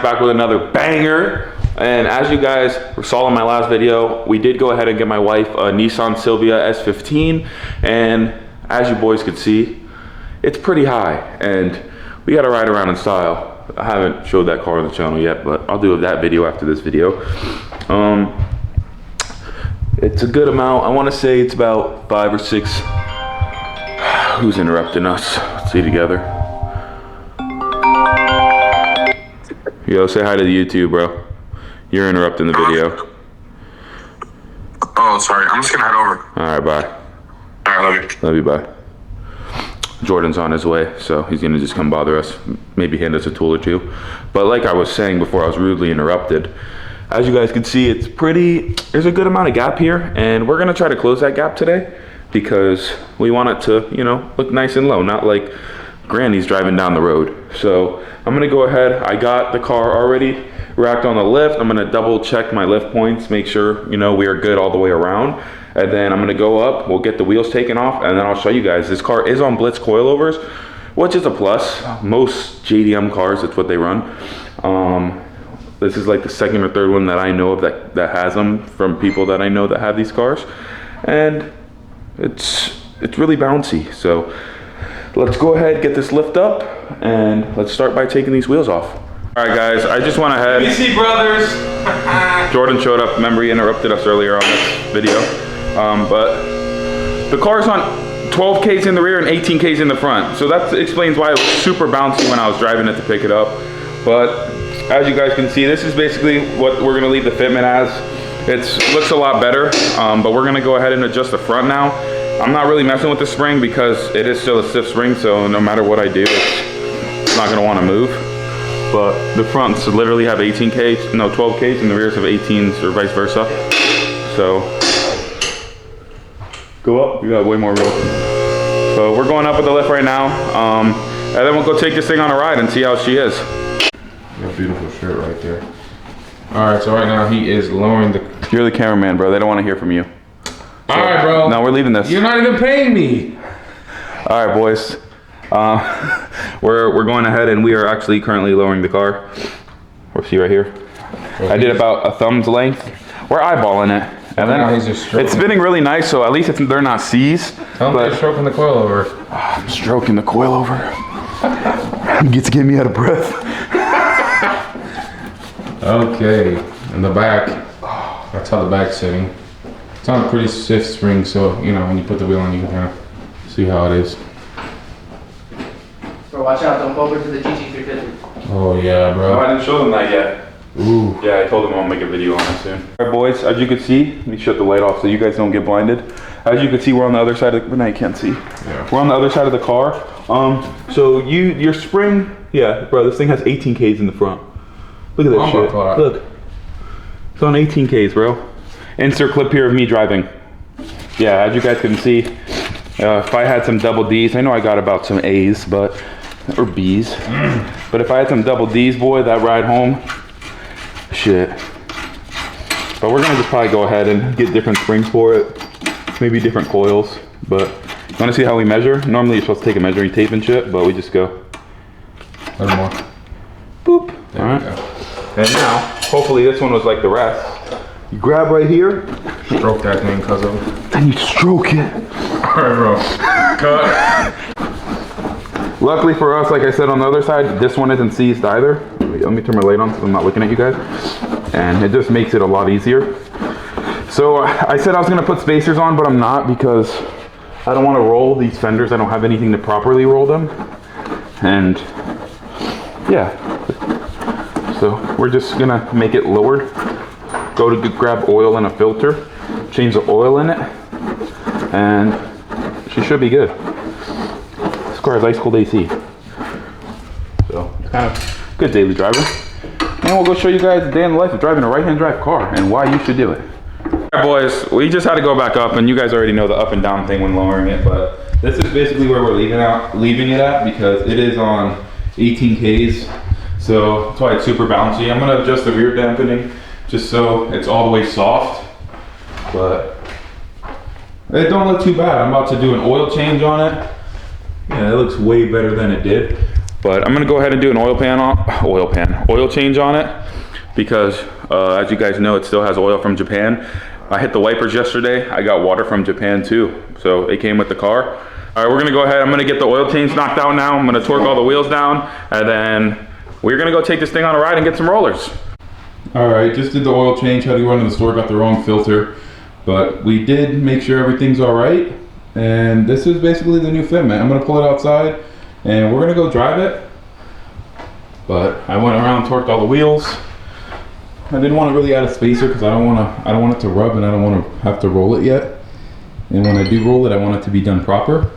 Back with another banger. And as you guys saw in my last video, we did go ahead and get my wife a Nissan Silvia S15. And as you boys could see, it's pretty high and we got to ride around in style. I haven't showed that car on the channel yet, but I'll do that video after this video. It's a good amount. I want to say it's about 5 or 6. Who's interrupting us? Let's see together. Yo, say hi to the YouTube, bro. You're interrupting the video. Oh, sorry. I'm just gonna head over. All right, bye. All right, love you. Love you, bye. Jordan's on his way, so he's gonna just come bother us, maybe hand us a tool or two. But like I was saying before I was rudely interrupted, as you guys can see, it's pretty, there's a good amount of gap here, and we're gonna try to close that gap today because we want it to, you know, look nice and low, not like Granny's driving down the road. So I'm gonna go ahead, I got the car already racked on the lift. I'm gonna double check my lift points, make sure, you know, we are good all the way around. And then I'm gonna go up, we'll get the wheels taken off, and then I'll show you guys. This car is on Blitz coilovers, which is a plus. Most JDM cars, that's what they run. This is like the second or third one that I know of that has them from people that I know that have these cars. And it's really bouncy. So let's go ahead, get this lift up, and let's start by taking these wheels off. All right, guys, I just went ahead. BC Brothers. Jordan showed up. Remember, he interrupted us earlier on this video. But the car's on 12 Ks in the rear and 18 Ks in the front. So that explains why it was super bouncy when I was driving it to pick it up. But as you guys can see, this is basically what we're gonna leave the fitment as. It looks a lot better, but we're gonna go ahead and adjust the front now. I'm not really messing with the spring because it is still a stiff spring, so no matter what I do, it's not gonna wanna move. But the fronts literally have 18 Ks, no 12 Ks, and the rears have 18s or vice versa. So go up, you got way more room. So we're going up with the lift right now, and then we'll go take this thing on a ride and see how she is. That beautiful shirt right there. All right, so right now he is lowering the... You're the cameraman, bro. They don't want to hear from you. All right, bro. No, we're leaving this. You're not even paying me. All right, boys. We're going ahead and we are actually currently lowering the car. We'll see right here. I did about a thumb's length. We're eyeballing it. And then it's spinning really nice, so at least they're not C's. Tell me you're stroking the coilover. I'm stroking the coilover. It gets to get me out of breath. Okay, in the back, that's how the back's sitting. It's on a pretty stiff spring, so you know when you put the wheel on, you can kind of see how it is. Bro, watch out! Don't go over to the GT350. Oh yeah, bro. No, I didn't show them that yet. Ooh. Yeah, I told them I'll make a video on it soon. All right, boys, as you can see, let me shut the light off so you guys don't get blinded. As you can see, we're on the other side of the, now you can't see. Yeah. We're on the other side of the car. So your spring, yeah, bro, this thing has 18 Ks in the front. Look at that shit. Look. It's on 18 Ks, bro. Insert clip here of me driving. Yeah, as you guys can see, if I had some double Ds, I know I got about some A's, but, or B's. But if I had some double D's, boy, that ride home, shit. But we're gonna just probably go ahead and get different springs for it. Maybe different coils, but you wanna see how we measure? Normally you're supposed to take a measuring tape and shit, but we just go. A little more. Boop. There all right. we go. And now, hopefully this one was like the rest. You grab right here. Stroke that thing, cuz of. And you stroke it. Alright, bro. Cut. Luckily for us, like I said on the other side, this one isn't seized either. Let me turn my light on so I'm not looking at you guys. And it just makes it a lot easier. So I said I was gonna put spacers on, but I'm not because I don't wanna roll these fenders. I don't have anything to properly roll them. And yeah. So we're just gonna make it lowered. Go to grab oil and a filter, change the oil in it, and she should be good. This car has ice cold AC. So it's kind of good daily driver. And we'll go show you guys the day in the life of driving a right-hand drive car and why you should do it. All right, boys, we just had to go back up, and you guys already know the up and down thing when lowering it, but this is basically where we're leaving it at because it is on 18 Ks. So that's why it's super bouncy. I'm gonna adjust the rear dampening just so it's all the way soft, but it don't look too bad. I'm about to do an oil change on it. Yeah, it looks way better than it did. But I'm gonna go ahead and do an oil change on it, because as you guys know, it still has oil from Japan. I hit the wipers yesterday. I got water from Japan too, so it came with the car. All right, we're gonna go ahead. I'm gonna get the oil change knocked out now. I'm gonna torque all the wheels down, and then we're gonna go take this thing on a ride and get some rollers. All right, just did the oil change. Had to go into the store, got the wrong filter, but we did make sure everything's all right. And this is basically the new fitment. I'm gonna pull it outside, and we're gonna go drive it. But I went around, torqued all the wheels. I didn't want to really add a spacer because I don't want it to rub, and I don't want to have to roll it yet. And when I do roll it, I want it to be done proper.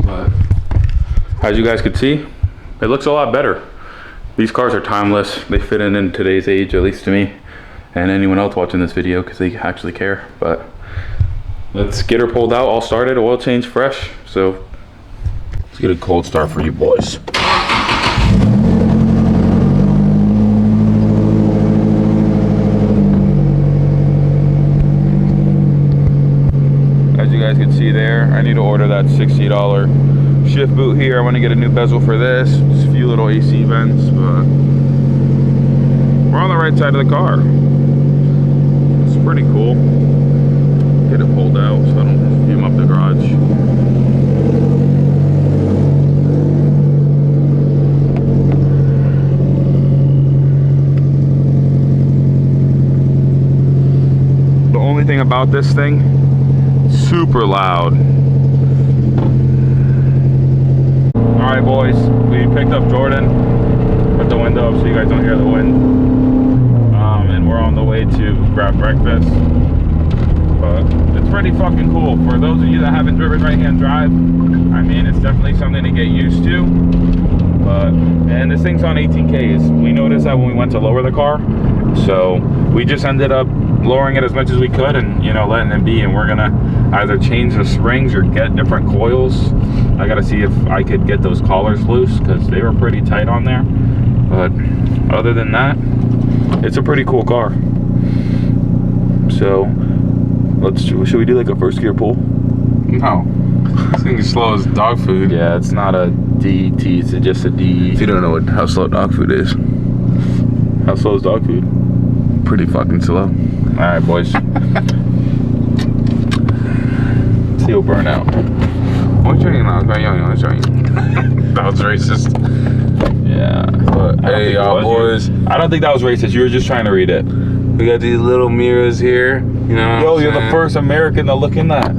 But as you guys can see, it looks a lot better. These cars are timeless. They fit in today's age, at least to me, and anyone else watching this video, because they actually care. But let's get her pulled out, all started, oil change fresh. So let's get a cold start for you boys. As you guys can see there, I need to order that $60 shift boot here. I want to get a new bezel for this. Just a few little AC vents, but we're on the right side of the car. It's pretty cool. Get it pulled out so I don't fume up the garage. The only thing about this thing, super loud. All right, boys, we picked up Jordan. Put the window up so you guys don't hear the wind. And we're on the way to grab breakfast. But it's pretty fucking cool. For those of you that haven't driven right-hand drive, I mean, it's definitely something to get used to. And this thing's on 18Ks. We noticed that when we went to lower the car, so we just ended up lowering it as much as we could, and you know, letting it be. And we're gonna either change the springs or get different coils. I gotta see if I could get those collars loose, because they were pretty tight on there. But other than that, it's a pretty cool car. So should we do like a first gear pull? no, this thing is slow as dog food. Yeah, it's not a DT, it's just a D. If you don't know how slow dog food is, How slow is dog food? pretty fucking slow. Alright, boys. Steel burnout. That was racist. Yeah. But Hey, y'all boys. I don't think that was racist. You were just trying to read it. We got these little mirrors here. You know. Yo, you're the first American to look in that.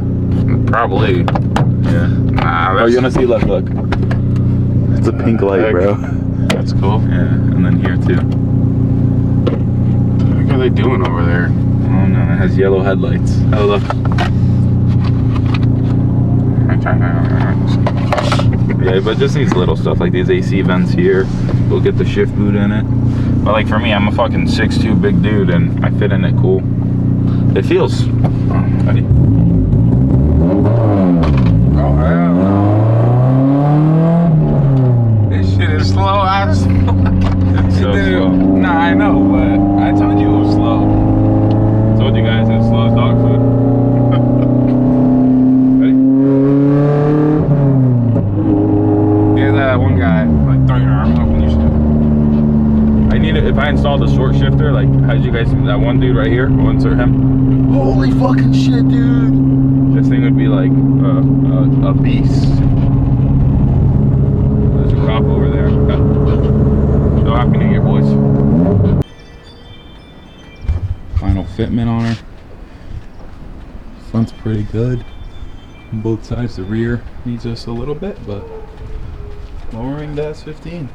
Probably. Yeah. Nah, Oh, you wanna see? Look. It's a pink light, bro. That's cool. Yeah, and then here too. What are they doing over there? Oh no, it has yellow headlights. Oh look. Yeah, but it just needs little stuff like these AC vents here. We'll get the shift boot in it. But like for me, I'm a fucking 6'2" big dude, and I fit in it cool. It feels. Ready? Oh hell no. This shit is slow as It's so slow. Nah, I know, but I told you it was slow. Told you guys it's slow as dog food. Ready? Yeah, that one guy, like, throw your arm up when you should. I need it if I installed a short shifter, like how you guys that one dude right here, we'll insert him. Holy fucking shit, dude. This thing would be like a beast. There's a crop over there. So happy New Year, boys. Final fitment on her. Front's pretty good on both sides. The rear needs just a little bit, but lowering the S15.